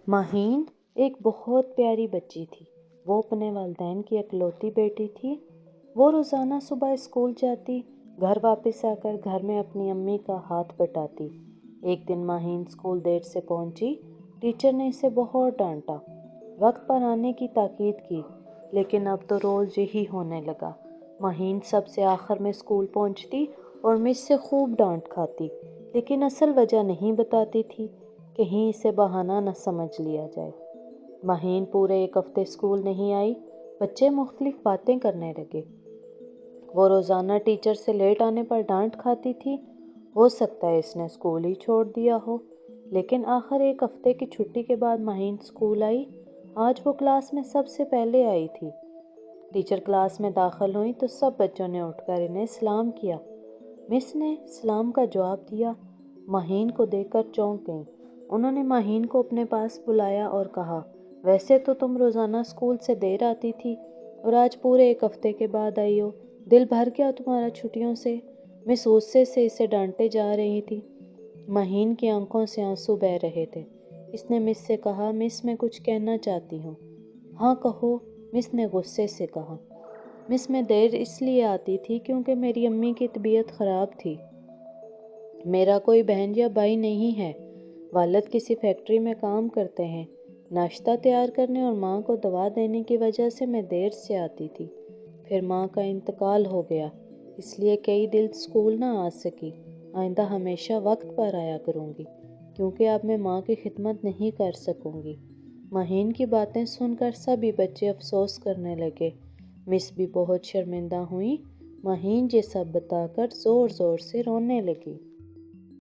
ماہین ایک بہت پیاری بچی تھی۔ وہ اپنے والدین کی اکلوتی بیٹی تھی۔ وہ روزانہ صبح اسکول جاتی، گھر واپس آ کر گھر میں اپنی امی کا ہاتھ بٹاتی۔ ایک دن ماہین اسکول دیر سے پہنچی۔ ٹیچر نے اسے بہت ڈانٹا، وقت پر آنے کی تاکید کی، لیکن اب تو روز یہی ہونے لگا۔ ماہین سب سے آخر میں اسکول پہنچتی اور مس سے خوب ڈانٹ کھاتی، لیکن اصل وجہ نہیں بتاتی تھی، کہیں اسے بہانہ نہ سمجھ لیا جائے۔ ماہین پورے ایک ہفتے اسکول نہیں آئی۔ بچے مختلف باتیں کرنے لگے۔ وہ روزانہ ٹیچر سے لیٹ آنے پر ڈانٹ کھاتی تھی۔ ہو سکتا ہے اس نے اسکول ہی چھوڑ دیا ہو۔ لیکن آخر ایک ہفتے کی چھٹی کے بعد ماہین اسکول آئی۔ آج وہ کلاس میں سب سے پہلے آئی تھی۔ ٹیچر کلاس میں داخل ہوئی تو سب بچوں نے اٹھ کر انہیں سلام کیا۔ مس نے سلام کا جواب دیا۔ ماہین کو دیکھ کر چونک گئیں۔ انہوں نے ماہین کو اپنے پاس بلایا اور کہا، ویسے تو تم روزانہ اسکول سے دیر آتی تھی اور آج پورے ایک ہفتے کے بعد آئی ہو۔ دل بھر گیا تمہارا چھٹیوں سے؟ مس غصے سے اسے ڈانٹے جا رہی تھی۔ ماہین کی آنکھوں سے آنسو بہہ رہے تھے۔ اس نے مس سے کہا، مس میں کچھ کہنا چاہتی ہوں۔ ہاں کہو، مس نے غصے سے کہا۔ مس میں دیر اس لیے آتی تھی کیونکہ میری امی کی طبیعت خراب تھی۔ میرا کوئی بہن یا بھائی نہیں ہے۔ والد کسی فیکٹری میں کام کرتے ہیں۔ ناشتہ تیار کرنے اور ماں کو دوا دینے کی وجہ سے میں دیر سے آتی تھی۔ پھر ماں کا انتقال ہو گیا، اس لیے کئی دن اسکول نہ آ سکی۔ آئندہ ہمیشہ وقت پر آیا کروں گی، کیونکہ اب میں ماں کی خدمت نہیں کر سکوں گی۔ ماہین کی باتیں سن کر سبھی بچے افسوس کرنے لگے۔ مس بھی بہت شرمندہ ہوئیں۔ ماہین یہ سب بتا کر زور زور سے رونے لگی۔